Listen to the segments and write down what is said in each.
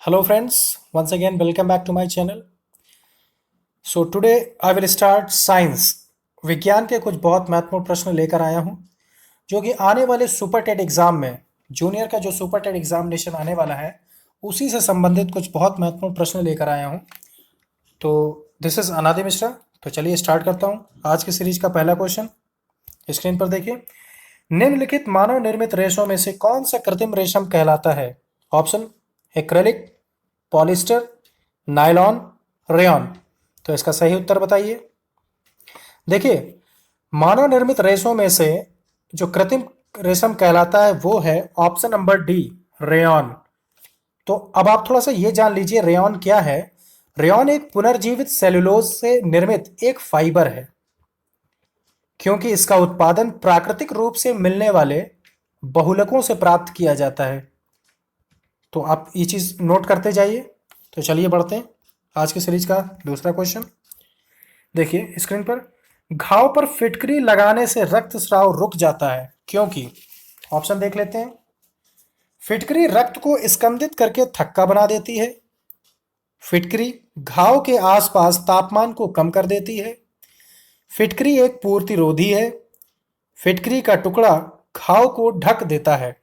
Hello friends, once again welcome back to my channel. So today I will start science. विज्ञान के कुछ बहुत महत्वपूर्ण प्रश्न लेकर आया हूं जो कि आने वाले सुपर टेट एग्जाम में जूनियर का जो सुपर टेट एग्जामिनेशन आने वाला है उसी से संबंधित कुछ बहुत महत्वपूर्ण प्रश्न लेकर आया हूं। तो दिस इज अनादि मिश्रा। तो चलिए स्टार्ट करता हूं। आज की सीरीज का पहला क्वेश्चन स्क्रीन पर देखिए। निम्नलिखित मानव निर्मित रेशों में से कौन सा कृत्रिम रेशम कहलाता है? Option: acrylic, polyester, nylon, rayon. तो इसका सही उत्तर बताइए। देखिए, मानव निर्मित रेशों में से जो कृत्रिम रेशम कहलाता है वो है ऑप्शन नंबर डी, रेयॉन। तो अब आप थोड़ा सा ये जान लीजिए रेयॉन क्या है। रेयॉन एक पुनर्जीवित सेलुलोज से निर्मित एक फाइबर है क्योंकि इसका उत्पादन प्राकृतिक रूप से मिलने वाले बहुलकों से प्राप्त किया जाता है। तो आप ये चीज नोट करते जाइए। तो चलिए बढ़ते हैं आज की सीरीज का दूसरा क्वेश्चन। देखिए स्क्रीन पर, घाव पर फिटकरी लगाने से रक्तस्राव रुक जाता है क्योंकि। ऑप्शन देख लेते हैं। फिटकरी रक्त को स्कंदित करके थक्का बना देती है, फिटकरी घाव के आसपास तापमान को कम कर देती है, फिटकरी एक पूर्तिरोधी है, फिटकरी का टुकड़ा घाव को ढक देता है।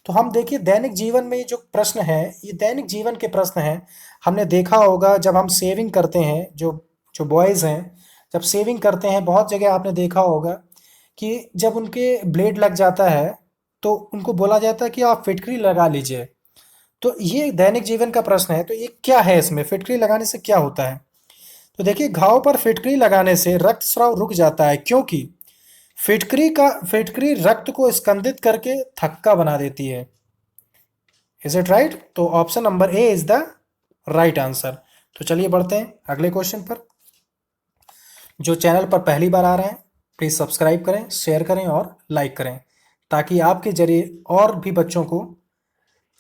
तो हम देखिए दैनिक जीवन में ये जो प्रश्न है ये दैनिक जीवन के प्रश्न हैं। हमने देखा होगा जब हम सेविंग करते हैं, जो जो बॉयज़ हैं जब सेविंग करते हैं बहुत जगह आपने देखा होगा कि जब उनके ब्लेड लग जाता है तो उनको बोला जाता है कि आप फिटकरी लगा लीजिए। तो ये दैनिक जीवन का प्रश्न है। तो ये क्या है, इसमें फिटकरी लगाने से क्या होता है? तो देखिए, घाव पर फिटकरी लगाने से रक्तस्राव रुक जाता है क्योंकि फिटकरी रक्त को स्कंदित करके थक्का बना देती है। Is it right? तो option number A is the right answer. तो चलिए बढ़ते हैं अगले क्वेश्चन पर। जो चैनल पर पहली बार आ रहे हैं प्लीज सब्सक्राइब करें, शेयर करें और लाइक करें ताकि आपके जरिए और भी बच्चों को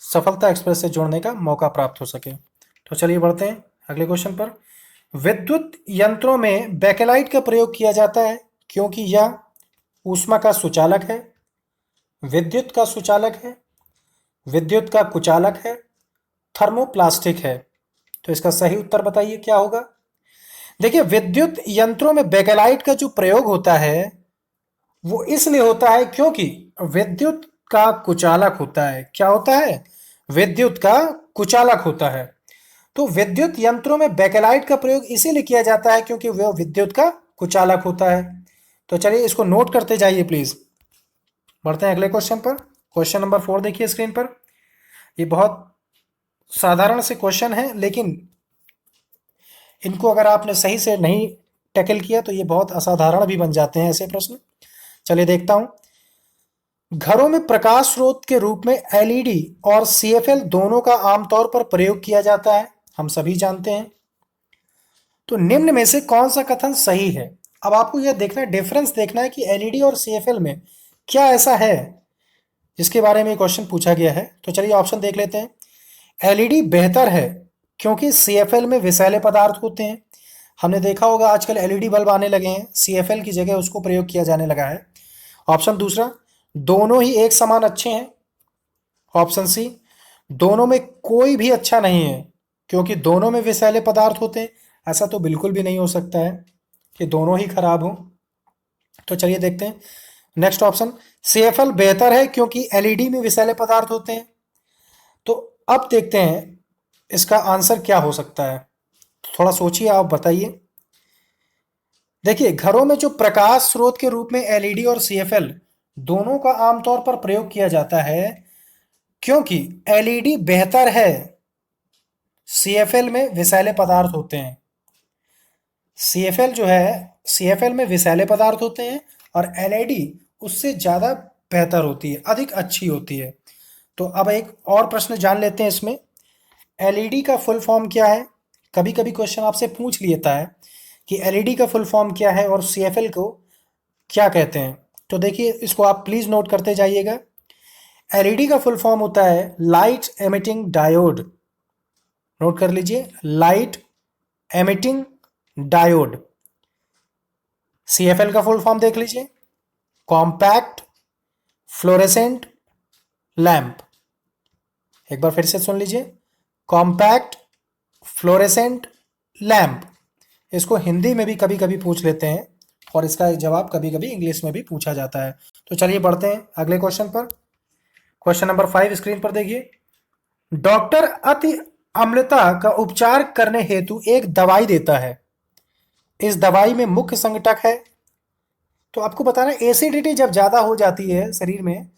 सफलता एक्सप्रेस से जोड़ने का मौका प्राप्त हो सके। तो चलिए बढ़ते हैं अगले क्वेश्चन पर। विद्युत यंत्रों में बैकेलाइट का प्रयोग किया जाता है क्योंकि यह ऊष्मा का सुचालक है, विद्युत का सुचालक है, विद्युत का कुचालक है, थर्मोप्लास्टिक है। तो इसका सही उत्तर बताइए क्या होगा। देखिए, विद्युत यंत्रों में बेकेलाइट का जो प्रयोग होता है वो इसलिए होता है क्योंकि विद्युत का कुचालक होता है। क्या होता है? विद्युत का कुचालक होता है। तो विद्युत यंत्रों में बेकेलाइट का प्रयोग इसीलिए किया जाता है क्योंकि वह विद्युत का कुचालक होता है। तो चलिए इसको नोट करते जाइए प्लीज। बढ़ते हैं अगले क्वेश्चन पर। क्वेश्चन नंबर 4 देखिए स्क्रीन पर। ये बहुत साधारण से क्वेश्चन है लेकिन इनको अगर आपने सही से नहीं टैकल किया तो ये बहुत असाधारण भी बन जाते हैं ऐसे प्रश्न। चलिए देखता हूं। घरों में प्रकाश स्रोत के रूप में एलईडी और सीएफएल दोनों का आमतौर पर प्रयोग किया जाता है, हम सभी जानते हैं। तो निम्न में से कौन सा कथन सही है? अब आपको यह देखना है, डिफरेंस देखना है कि एलईडी और सीएफएल में क्या ऐसा है जिसके बारे में क्वेश्चन पूछा गया है। तो चलिए ऑप्शन देख लेते हैं। एलईडी बेहतर है क्योंकि सीएफएल में विषैले पदार्थ होते हैं। हमने देखा होगा आजकल एलईडी बल्ब आने लगे हैं, सीएफएल की जगह उसको प्रयोग किया जाने लगा है। ऑप्शन दूसरा, दोनों ही एक समान अच्छे हैं। ऑप्शन सी, दोनों में कोई भी अच्छा नहीं है क्योंकि दोनों में विषैले पदार्थ होते हैं। ऐसा तो बिल्कुल भी नहीं हो सकता है कि दोनों ही खराब हों। तो चलिए देखते हैं नेक्स्ट ऑप्शन, सीएफएल बेहतर है क्योंकि एलईडी में विषैले पदार्थ होते हैं। तो अब देखते हैं इसका आंसर क्या हो सकता है। थोड़ा सोचिए, आप बताइए। देखिए, घरों में जो प्रकाश स्रोत के रूप में एलईडी और सीएफएल दोनों का आमतौर पर प्रयोग किया जाता है क्योंकि एलईडी बेहतर है, सीएफएल में विषैले पदार्थ होते हैं। सीएफएल जो है, सीएफएल में विषैले पदार्थ होते हैं और एलईडी उससे ज़्यादा बेहतर होती है, अधिक अच्छी होती है। तो अब एक और प्रश्न जान लेते हैं इसमें। एलईडी का फुल फॉर्म क्या है? कभी कभी क्वेश्चन आपसे पूछ लेता है कि एलईडी का फुल फॉर्म क्या है और सीएफएल को क्या कहते हैं। तो देखिए इसको आप प्लीज नोट करते जाइएगा। एलईडी का फुल फॉर्म होता है लाइट एमिटिंग डायोड। नोट कर लीजिए, लाइट एमिटिंग डायोड। सीएफएल का फुल फॉर्म देख लीजिए, कॉम्पैक्ट फ्लोरेसेंट लैंप। एक बार फिर से सुन लीजिए, कॉम्पैक्ट, फ्लोरेसेंट, लैम्प। इसको हिंदी में भी कभी कभी पूछ लेते हैं और इसका जवाब कभी कभी इंग्लिश में भी पूछा जाता है। तो चलिए बढ़ते हैं अगले क्वेश्चन पर। क्वेश्चन नंबर 5 स्क्रीन पर देखिए। डॉक्टर अति अम्लता का उपचार करने हेतु एक दवाई देता है। इस दवाई में मुख्य संघटक है। तो आपको बताना है एसिडिटी जब ज्यादा हो जाती है शरीर में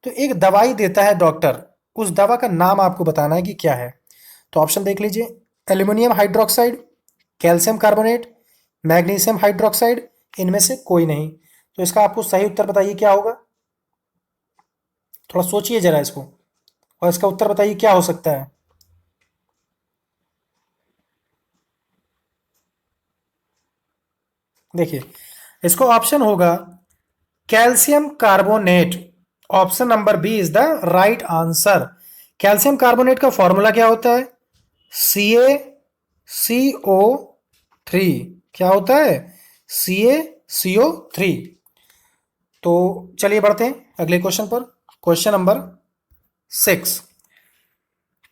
तो एक दवाई देता है डॉक्टर, उस दवा का नाम आपको बताना है कि क्या है। तो ऑप्शन देख लीजिए, aluminium hydroxide, calcium carbonate, magnesium hydroxide, इनमें से कोई नहीं। तो इसका आपको सही उत्तर बताइए क्या होगा। थोड़ा सोचिए जरा इसको और इसका उत्तर बताइए क्या हो सकता है। देखिए इसको ऑप्शन होगा calcium carbonate. Option number B is the right answer. Calcium carbonate का फॉर्मूला क्या होता है? CaCO3। क्या होता है? CaCO3। तो चलिए बढ़ते हैं अगले क्वेश्चन पर। Question number 6।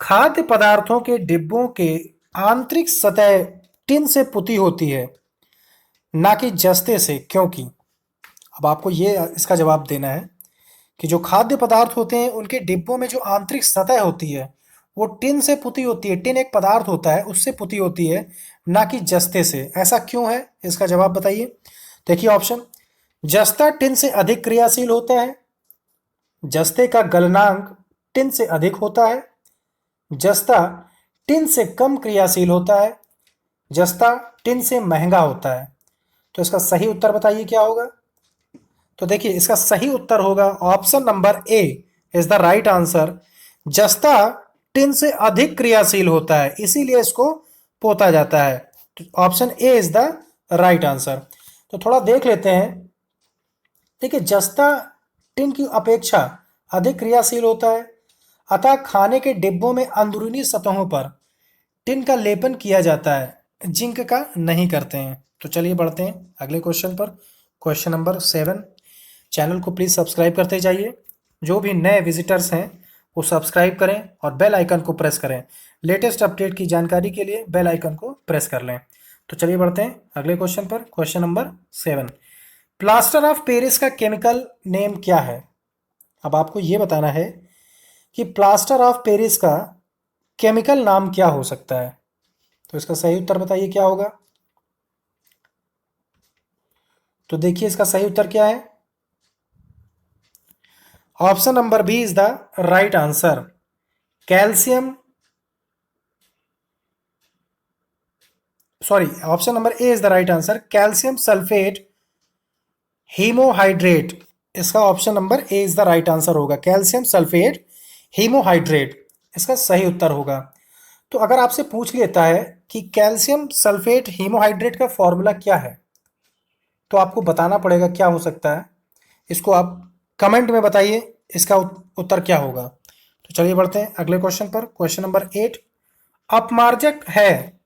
खाद्य पदार्थों के डिब्बों के आंतरिक सतह टिन से पुती होती है ना कि जस्ते से, क्योंकि अब आपको ये इसका जवाब देना है कि जो खाद्य पदार्थ होते हैं उनके डिब्बों में जो आंतरिक सतह होती है वो टिन से पुती होती है। टिन एक पदार्थ होता है उससे पुती होती है, ना कि जस्ते से। ऐसा क्यों है, इसका जवाब बताइए। देखिए ऑप्शन, जस्ता टिन से अधिक क्रियाशील होता है, जस्ते का गलनांक टिन से अधिक होता है, जस्ता टिन से कम क्रियाशील होता है, जस्ता टिन से महंगा होता है। तो इसका सही उत्तर बताइए क्या होगा। तो देखिए इसका सही उत्तर होगा option number A is the right answer. जस्ता टिन से अधिक क्रियाशील होता है इसीलिए इसको पोता जाता है। तो option A is the right answer. तो थोड़ा देख लेते हैं। देखिए जस्ता टिन की अपेक्षा अधिक क्रियाशील होता है, अतः खाने के डिब्बों में अंदरूनी सतहों पर टिन का लेपन किया जाता है, जिंक का नहीं करते हैं। तो चलिए बढ़ते हैं अगले क्वेश्चन पर। Question number 7। चैनल को प्लीज़ सब्सक्राइब करते जाइए। जो भी नए विजिटर्स हैं वो सब्सक्राइब करें और बेल आइकन को प्रेस करें। लेटेस्ट अपडेट की जानकारी के लिए बेल आइकन को प्रेस कर लें। तो चलिए बढ़ते हैं अगले क्वेश्चन पर। Question number 7। Plaster of Paris का केमिकल नेम क्या है? अब आपको ये बताना है कि प्लास्टर ऑफ पेरिस का केमिकल नाम क्या हो सकता है। तो इसका सही उत्तर बताइए क्या होगा। तो देखिए इसका सही उत्तर क्या है। Option number B is the right answer. Calcium, sorry, option number A is the right answer. Calcium sulphate hemihydrate, इसका option number A is the right answer होगा। कैल्शियम सल्फेट हीमोहाइड्रेट इसका सही उत्तर होगा। तो अगर आपसे पूछ लेता है कि कैल्शियम सल्फेट हीमोहाइड्रेट का फॉर्मूला क्या है तो आपको बताना पड़ेगा क्या हो सकता है। इसको आप कमेंट में बताइए इसका उत्तर क्या होगा। तो चलिए बढ़ते हैं अगले क्वेश्चन पर। Question number 8। अपमार्जक है।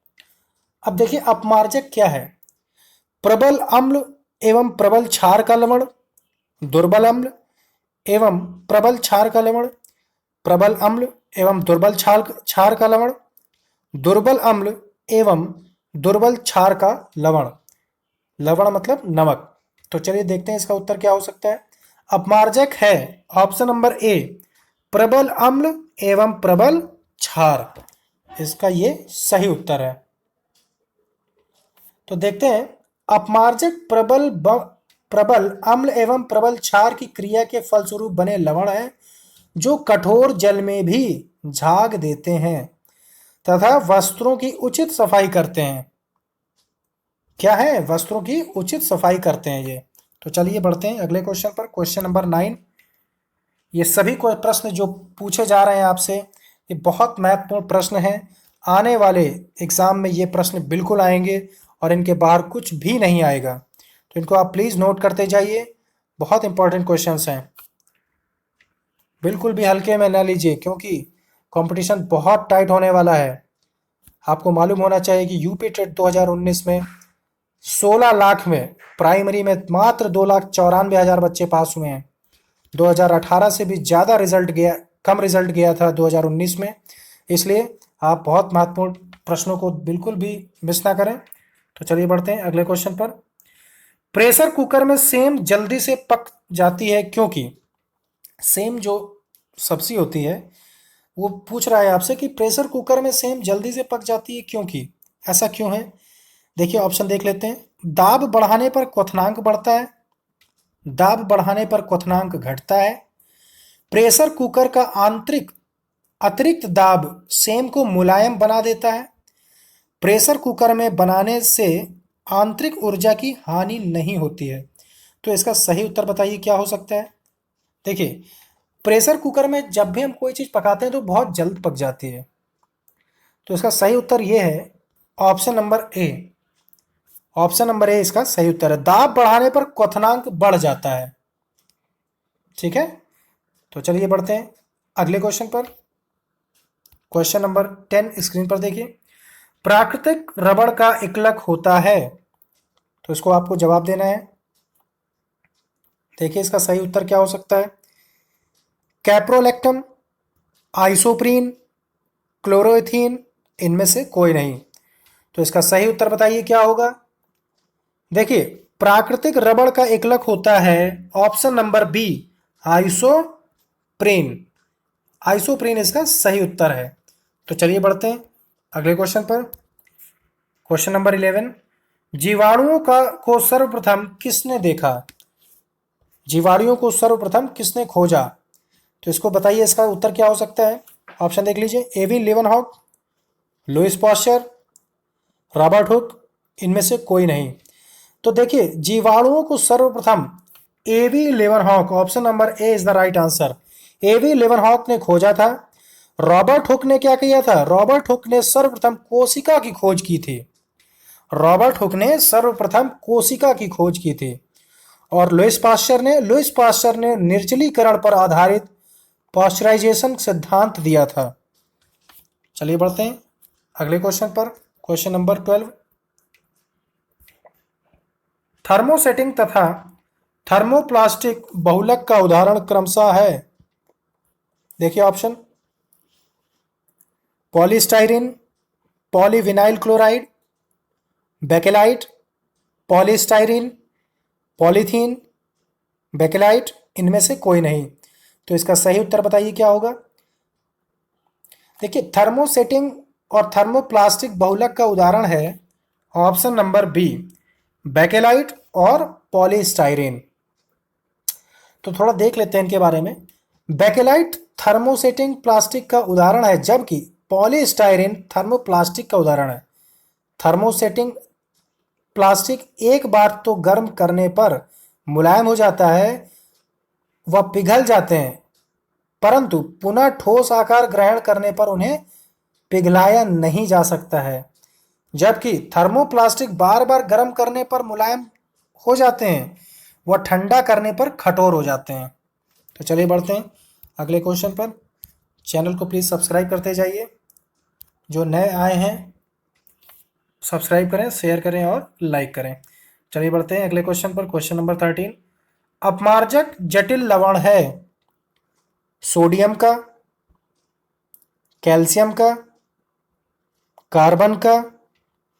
अब देखिए अपमार्जक क्या है। प्रबल अम्ल एवं प्रबल क्षार का लवण, दुर्बल अम्ल एवं प्रबल क्षार का लवण, प्रबल अम्ल एवं दुर्बल क्षार का लवण, दुर्बल अम्ल एवं दुर्बल क्षार का लवण। लवण मतलब नमक। तो चलिए देखते हैं इसका उत्तर क्या हो सकता है। अपमार्जक है ऑप्शन नंबर ए प्रबल अम्ल एवं प्रबल क्षार, इसका ये सही उत्तर है। तो देखते हैं अपमार्जक प्रबल अम्ल एवं प्रबल क्षार की क्रिया के फलस्वरूप बने लवण हैं जो कठोर जल में भी झाग देते हैं तथा वस्त्रों की उचित सफाई करते हैं। क्या है? वस्त्रों की उचित सफाई करते हैं ये। तो चलिए बढ़ते हैं अगले क्वेश्चन पर। Question number 9। ये सभी कोई प्रश्न जो पूछे जा रहे हैं आपसे ये बहुत महत्वपूर्ण प्रश्न हैं। आने वाले एग्जाम में ये प्रश्न बिल्कुल आएंगे और इनके बाहर कुछ भी नहीं आएगा। तो इनको आप प्लीज़ नोट करते जाइए, बहुत इंपॉर्टेंट क्वेश्चंस हैं। बिल्कुल भी हल्के में ना लीजिए क्योंकि कंपटीशन बहुत टाइट होने वाला है। आपको मालूम होना चाहिए कि यूपी टेट 2019 में 16 लाख में प्राइमरी में मात्र 2,94,000 बच्चे पास हुए हैं। 2018 से भी ज़्यादा रिजल्ट गया, कम रिजल्ट गया था 2019 में। इसलिए आप बहुत महत्वपूर्ण प्रश्नों को बिल्कुल भी मिस ना करें। तो चलिए बढ़ते हैं अगले क्वेश्चन पर। प्रेशर कुकर में सेम जल्दी से पक जाती है क्योंकि सेम जो सब्जी होती है वो पूछ रहा है आपसे कि प्रेशर कुकर में सेम जल्दी से पक जाती है क्योंकि ऐसा क्यों है। देखिए ऑप्शन देख लेते हैं। दाब बढ़ाने पर क्वथनांक बढ़ता है, दाब बढ़ाने पर क्वथनांक घटता है, प्रेशर कुकर का आंतरिक अतिरिक्त दाब सेम को मुलायम बना देता है, प्रेशर कुकर में बनाने से आंतरिक ऊर्जा की हानि नहीं होती है। तो इसका सही उत्तर बताइए क्या हो सकता है। देखिए प्रेशर कुकर में जब भी हम कोई चीज़ पकाते हैं तो बहुत जल्द पक जाती है। तो इसका सही उत्तर ये है ऑप्शन नंबर ए। ऑप्शन नंबर ए इसका सही उत्तर है। दाब बढ़ाने पर क्वथनांक बढ़ जाता है। ठीक है, तो चलिए बढ़ते हैं अगले क्वेश्चन पर। क्वेश्चन नंबर 10 स्क्रीन पर देखिए। प्राकृतिक रबड़ का इक्लक होता है, तो इसको आपको जवाब देना है। देखिए इसका सही उत्तर क्या हो सकता है। कैप्रोलैक्टम, आइसोप्रीन, क्लोरोइथीन, इनमें से कोई नहीं। तो इसका सही उत्तर बताइए क्या होगा। देखिए प्राकृतिक रबड़ का इक्लक होता है option number B, isoprene. Isoprene इसका सही उत्तर है। तो चलिए बढ़ते हैं अगले क्वेश्चन पर। Question number 11। जीवाणुओं का को सर्वप्रथम किसने देखा। जीवाणुओं को सर्वप्रथम किसने खोजा। तो इसको बताइए इसका उत्तर क्या हो सकता है। ऑप्शन देख लीजिए। A V Leeuwenhoek, Louis Pasteur, Robert Hooke, इनमें से कोई नहीं। तो देखिए जीवाणुओं को सर्वप्रथम A V Leeuwenhoek, option number A is the right answer. A V Leeuwenhoek ने खोजा था। रॉबर्ट हुक ने क्या किया था। रॉबर्ट हुक ने सर्वप्रथम कोशिका की खोज की थी। रॉबर्ट हुक ने सर्वप्रथम कोशिका की खोज की थी। और लुईस पाश्चर ने निर्जलीकरण पर आधारित पाश्चराइजेशन सिद्धांत दिया था। चलिए बढ़ते हैं अगले क्वेश्चन पर। Question number 12। थर्मोसेटिंग तथा थर्मोप्लास्टिक बहुलक का उदाहरण क्रमशः है। देखिए option. Polystyrene, polyvinyl chloride, bakelite, polystyrene, polythene, bakelite, इनमें से कोई नहीं। तो इसका सही उत्तर बताइए क्या होगा। देखिए थर्मोसेटिंग और थर्मोप्लास्टिक बहुलक का उदाहरण है ऑप्शन नंबर बी, बेकेलाइट और पॉलीस्टाइरिन। तो थोड़ा देख लेते हैं इनके बारे में। बेकेलाइट थर्मोसेटिंग प्लास्टिक का उदाहरण है, जबकि पॉलीस्टाइरिन थर्मोप्लास्टिक का उदाहरण है। थर्मोसेटिंग प्लास्टिक एक बार तो गर्म करने पर मुलायम हो जाता है, वह पिघल जाते हैं, परंतु पुनः ठोस आकार ग्रहण करने पर उन्हें पिघलाया नहीं जा सकता है। जबकि थर्मोप्लास्टिक बार बार गर्म करने पर मुलायम हो जाते हैं, वह ठंडा करने पर कठोर हो जाते हैं। तो चलिए बढ़ते हैं अगले क्वेश्चन पर। चैनल को प्लीज़ सब्सक्राइब करते जाइए। जो नए आए हैं सब्सक्राइब करें, शेयर करें और लाइक करें। चलिए बढ़ते हैं अगले क्वेश्चन पर। Question number 13। अपमार्जक जटिल लवण है सोडियम का, कैल्शियम का, कार्बन का,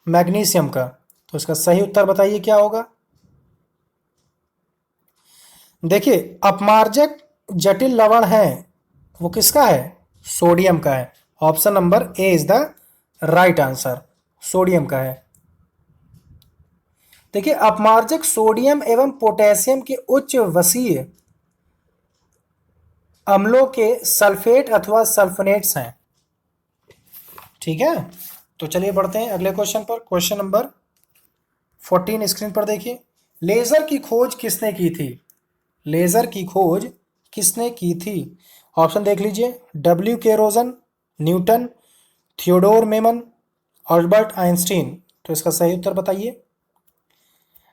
मैग्नीशियम का। तो इसका सही उत्तर बताइए क्या होगा। देखिए अपमार्जक जटिल लवण है वो किसका है। सोडियम का है। Option number A is the right answer, sodium का है। देखिए अपमार्जक सोडियम एवं पोटेशियम के उच्च वसीय अम्लों के सल्फेट अथवा सल्फोनेट्स हैं। ठीक है, तो चलिए बढ़ते हैं अगले क्वेश्चन पर। क्वेश्चन नंबर 14 स्क्रीन पर देखिए। लेजर की खोज किसने की थी। लेजर की खोज किसने की थी। ऑप्शन देख लीजिए। W K Roentgen, Newton, Theodore Maiman, Albert Einstein. तो इसका सही उत्तर बताइए।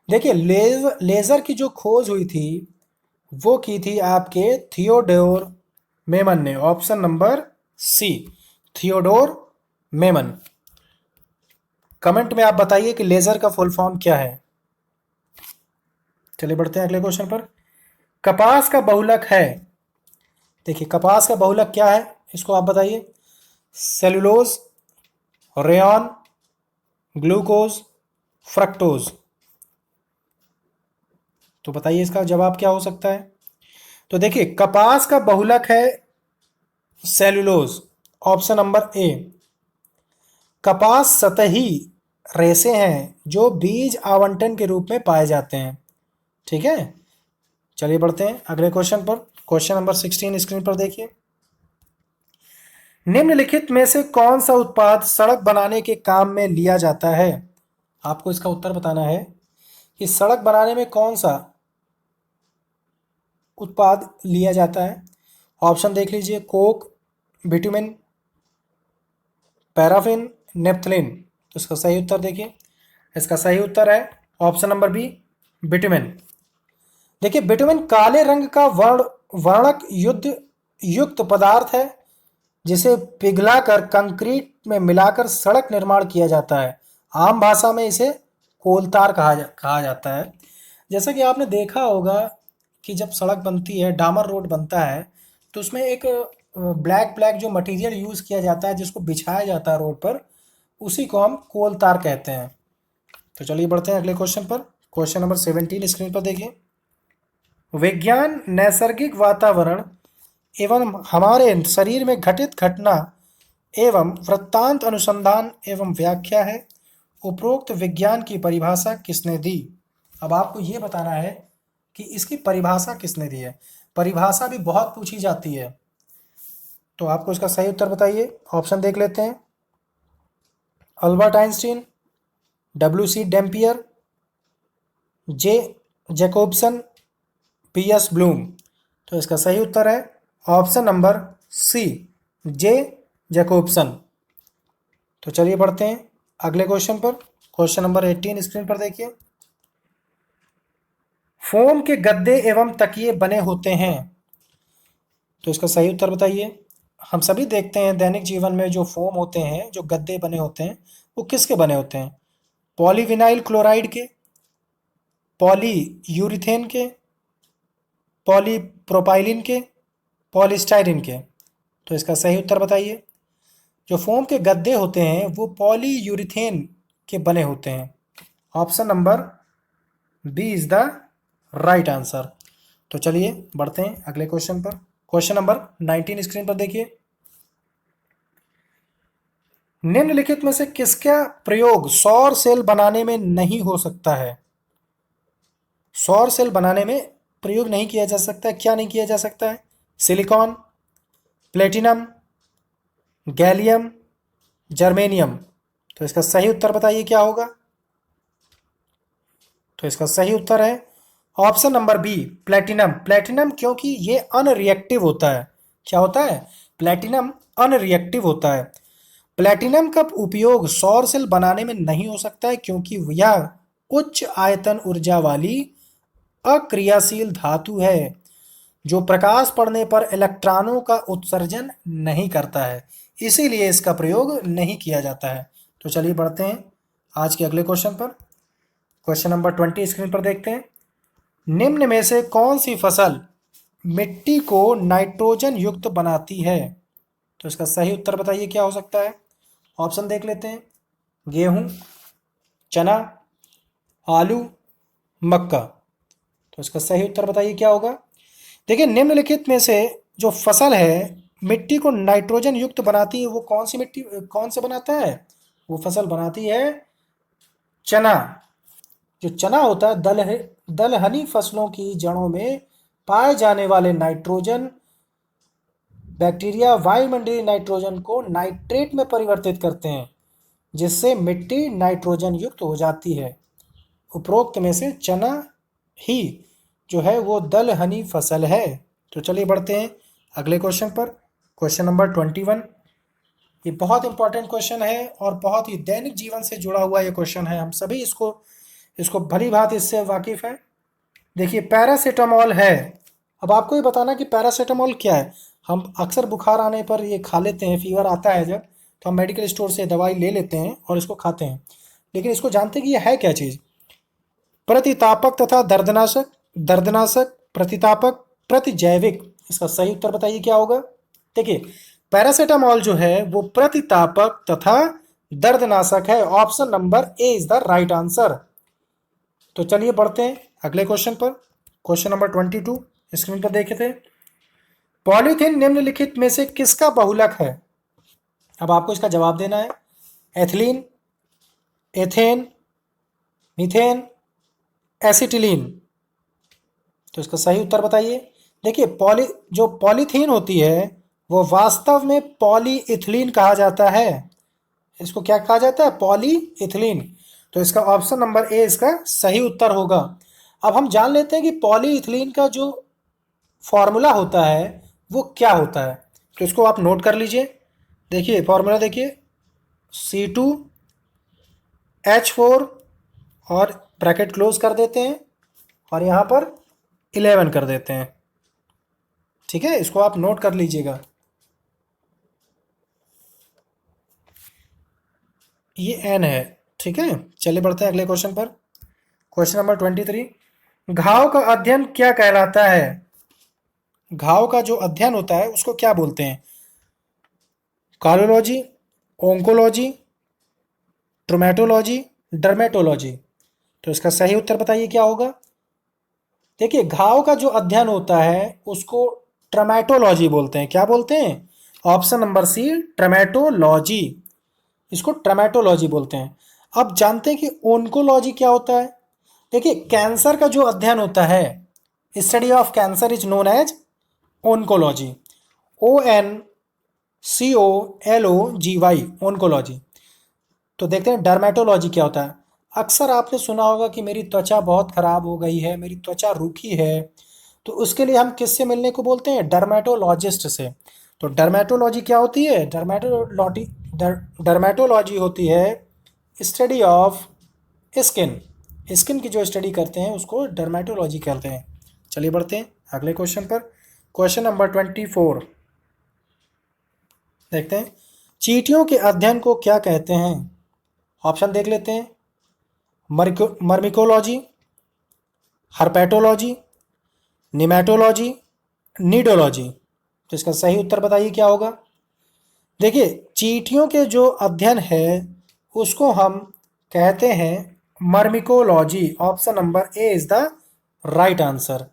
देखिए लेजर की जो खोज हुई थी वो की थी आपके थियोडोर मेमन ने। Option number C, Theodore Maiman. Comment में आप बताइए कि लेजर का फुल फॉर्म क्या है। चलिए बढ़ते हैं अगले क्वेश्चन पर। कपास का बहुलक है। देखिए कपास का बहुलक क्या है इसको आप बताइए। Cellulose, rayon, glucose, fructose. तो बताइए इसका जवाब क्या हो सकता है। तो देखिए कपास का बहुलक है सेल्यूलोज, ऑप्शन नंबर ए। कपास सतही रेशे हैं जो बीज आवंटन के रूप में पाए जाते हैं। ठीक है, चलिए बढ़ते हैं अगले क्वेश्चन पर। क्वेश्चन नंबर 16 स्क्रीन पर देखिए। निम्नलिखित में से कौन सा उत्पाद सड़क बनाने के काम में लिया जाता है। आपको इसका उत्तर बताना है कि सड़क बनाने में कौन सा उत्पाद लिया जाता है। ऑप्शन देख लीजिए, कोक, बिटुमेन, पैराफिन, नेप्थलीन। तो इसका सही उत्तर देखिए, इसका सही उत्तर है ऑप्शन नंबर बी, बिटुमेन। देखिए बिटुमेन काले रंग का वर्णक युक्त पदार्थ है जिसे पिघलाकर कंक्रीट में मिलाकर सड़क निर्माण किया जाता है। आम भाषा में इसे कोलतार कहा जाता है। जैसा कि आपने देखा होगा कि जब सड़क बनती है, डामर रोड बनता है, तो उसमें एक ब्लैक ब्लैक जो मटेरियल यूज़ किया जाता है जिसको बिछाया जाता है रोड पर, उसी को हम कोलतार कहते हैं। तो चलिए बढ़ते हैं अगले क्वेश्चन पर। क्वेश्चन नंबर 17 स्क्रीन पर देखिए। विज्ञान नैसर्गिक वातावरण एवं हमारे शरीर में घटित घटना एवं वृत्तांत अनुसंधान एवं व्याख्या है। उपरोक्त विज्ञान की परिभाषा किसने दी। अब आपको ये बताना है कि इसकी परिभाषा किसने दी है। परिभाषा भी बहुत पूछी जाती है, तो आपको इसका सही उत्तर बताइए। ऑप्शन देख लेते हैं। Albert Einstein, W C. Dampier, J Jacobson, P S. Bloom. तो इसका सही उत्तर है option number C, J Jacobson. तो चलिए बढ़ते हैं अगले क्वेश्चन पर। क्वेश्चन नंबर 18 स्क्रीन पर देखिए। फोम के गद्दे एवं तकिए बने होते हैं। तो इसका सही उत्तर बताइए। हम सभी देखते हैं दैनिक जीवन में जो फोम होते हैं, जो गद्दे बने होते हैं, वो किसके बने होते हैं। पॉलीविनाइल क्लोराइड के, पॉली यूरिथेन के, पॉलीप्रोपाइलिन के, पॉलीस्टाइरिन के। तो इसका सही उत्तर बताइए। जो फोम के गद्दे होते हैं वो पॉली यूरिथेन के बने होते हैं। Option number B is the right answer. तो चलिए बढ़ते हैं अगले क्वेश्चन पर। क्वेश्चन नंबर 19 स्क्रीन पर देखिए। निम्नलिखित में से किसका प्रयोग सौर सेल बनाने में नहीं हो सकता है। सौर सेल बनाने में प्रयोग नहीं किया जा सकता है। क्या नहीं किया जा सकता है। Silicon, platinum, gallium, germanium. तो इसका सही उत्तर बताइए क्या होगा। तो इसका सही उत्तर है option number B, platinum. Platinum क्योंकि ये अनरिएक्टिव होता है। क्या होता है। प्लेटिनम अनरिएक्टिव होता है। प्लेटिनम का उपयोग सौर सेल बनाने में नहीं हो सकता है क्योंकि यह उच्च आयतन ऊर्जा वाली अक्रियाशील धातु है जो प्रकाश पड़ने पर इलेक्ट्रॉनों का उत्सर्जन नहीं करता है, इसीलिए इसका प्रयोग नहीं किया जाता है। तो चलिए बढ़ते हैं आज के अगले क्वेश्चन पर। क्वेश्चन नंबर 20 स्क्रीन पर देखते हैं। निम्न में से कौन सी फसल मिट्टी को नाइट्रोजन युक्त बनाती है। तो इसका सही उत्तर बताइए क्या हो सकता है। ऑप्शन देख लेते हैं। गेहूं, चना, आलू, मक्का। तो इसका सही उत्तर बताइए क्या होगा। देखिए निम्नलिखित में से जो फसल है मिट्टी को नाइट्रोजन युक्त बनाती है वो कौन सी मिट्टी, कौन से बनाता है। वो फसल बनाती है चना। जो चना होता है दलहनी फसलों की जड़ों में पाए जाने वाले नाइट्रोजन बैक्टीरिया वायुमंडलीय नाइट्रोजन को नाइट्रेट में परिवर्तित करते हैं जिससे मिट्टी नाइट्रोजन युक्त हो जाती है। उपरोक्त में से चना ही जो है वो दलहनी फसल है। तो चलिए बढ़ते हैं अगले क्वेश्चन पर। Question number 21। ये बहुत इंपॉर्टेंट क्वेश्चन है और बहुत ही दैनिक जीवन से जुड़ा हुआ ये क्वेश्चन है। हम सभी इसको भली भांति इससे वाकिफ है। देखिए पैरासीटामोल है। अब आपको ये बताना कि पैरासीटामोल क्या है। हम अक्सर बुखार आने पर ये खा लेते हैं, फीवर आता है जब, तो हम मेडिकल स्टोर से दवाई ले लेते हैं और इसको खाते हैं, लेकिन इसको जानते हैं कि ये है क्या चीज़। प्रतितापक तथा दर्दनाशक, प्रतितापक, प्रतिजैविक। इसका सही उत्तर बताइए क्या होगा। देखिए पैरासीटामोल जो है वो प्रतितापक तथा दर्दनाशक है। Option number A is the right answer. तो चलिए बढ़ते हैं अगले क्वेश्चन पर। क्वेश्चन नंबर 22 स्क्रीन पर देखे थे। पॉलीथीन निम्नलिखित में से किसका बहुलक है? अब आपको इसका जवाब देना है। Ethylene, ethane, methane, acetylene. तो इसका सही उत्तर बताइए। देखिए जो पॉलीथीन होती है वो वास्तव में पॉलीइथिलीन कहा जाता है। इसको क्या कहा जाता है? पॉलीइथिलीन। तो इसका ऑप्शन नंबर ए इसका सही उत्तर होगा। अब हम जान लेते हैं कि पॉलीइथिलीन का जो फॉर्मूला होता है वो क्या होता है। तो इसको आप नोट कर लीजिए। देखिए फॉर्मूला देखिए, C2H4 और ब्रैकेट क्लोज कर देते हैं और यहाँ पर 11 कर देते हैं। ठीक है, इसको आप नोट कर लीजिएगा। ये N है। ठीक है, चलिए बढ़ते हैं अगले क्वेश्चन पर। Question number 23। घाव का अध्ययन क्या कहलाता है? घाव का जो अध्ययन होता है उसको क्या बोलते हैं? Cardiology, oncology, traumatology, dermatology. तो इसका सही उत्तर बताइए क्या होगा। देखिए घाव का जो अध्ययन होता है उसको ट्रमेटोलॉजी बोलते हैं। क्या बोलते हैं? Option number C, traumatology. इसको ट्रमेटोलॉजी बोलते हैं। अब जानते हैं कि ओंकोलॉजी क्या होता है। देखिए कैंसर का जो अध्ययन होता है, study of cancer is known as oncology. ONCOLOGY, oncology. तो देखते हैं डर्मेटोलॉजी क्या होता है। अक्सर आपने सुना होगा कि मेरी त्वचा बहुत खराब हो गई है, मेरी त्वचा रूखी है, तो उसके लिए हम किससे मिलने को बोलते हैं? डर्मेटोलॉजिस्ट से। तो डर्मेटोलॉजी क्या होती है? डर्मेटोलॉजी होती है स्टडी ऑफ स्किन। स्किन की जो स्टडी करते हैं उसको डर्मेटोलॉजी कहते हैं। चलिए बढ़ते हैं अगले क्वेश्चन पर। क्वेश्चन नंबर 24 देखते हैं। चींटियों के अध्ययन को क्या कहते हैं? ऑप्शन देख लेते हैं। मर्मिकोलॉजी, हर्पेटोलॉजी, निमेटोलॉजी, नीडोलॉजी। तो इसका सही उत्तर बताइए क्या होगा। देखिए चींटियों के जो अध्ययन है उसको हम कहते हैं myrmecology. Option number A is the right answer.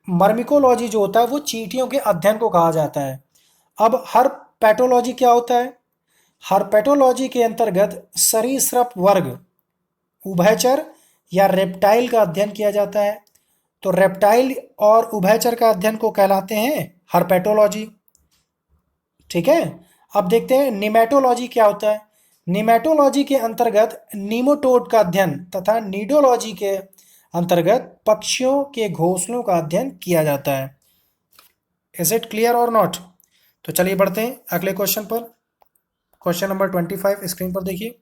Myrmecology जो होता है वो चींटियों के अध्ययन को कहा जाता है। अब हर पैटोलॉजी क्या होता है? हर पैटोलॉजी के अंतर्गत सरीसृप वर्ग, उभयचर या रेप्टाइल का अध्ययन किया जाता है। तो रेप्टाइल और उभयचर का अध्ययन को कहलाते हैं हर्पेटोलॉजी। ठीक है, अब देखते हैं निमेटोलॉजी क्या होता है। निमेटोलॉजी के अंतर्गत नीमोटोड का अध्ययन तथा नीडोलॉजी के अंतर्गत पक्षियों के घोंसलों का अध्ययन किया जाता है। इज इट क्लियर और नॉट? तो चलिए बढ़ते हैं अगले क्वेश्चन पर। क्वेश्चन नंबर 25 स्क्रीन पर देखिए।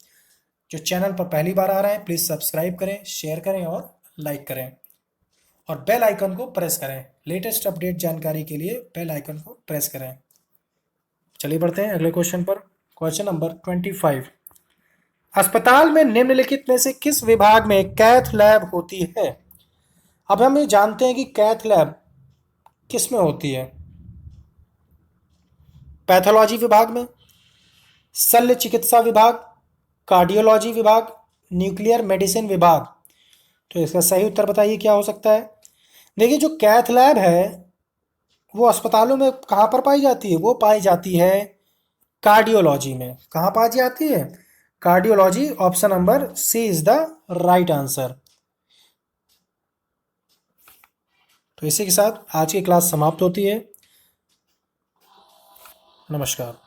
जो चैनल पर पहली बार आ रहे हैं प्लीज़ सब्सक्राइब करें, शेयर करें और लाइक करें और बेल आइकन को प्रेस करें। लेटेस्ट अपडेट जानकारी के लिए बेल आइकन को प्रेस करें। चलिए बढ़ते हैं अगले क्वेश्चन पर। Question number 25। अस्पताल में निम्नलिखित में से किस विभाग में कैथ लैब होती है? अब हम ये जानते हैं कि कैथ लैब किस में होती है। पैथोलॉजी विभाग में, शल्य चिकित्सा विभाग, कार्डियोलॉजी विभाग, न्यूक्लियर मेडिसिन विभाग। तो इसका सही उत्तर बताइए क्या हो सकता है। देखिए जो कैथ लैब है वो अस्पतालों में कहाँ पर पाई जाती है? वो पाई जाती है कार्डियोलॉजी में। कहाँ पाई जाती है? Cardiology. Option number C is the right answer. तो इसी के साथ आज की क्लास समाप्त होती है। नमस्कार।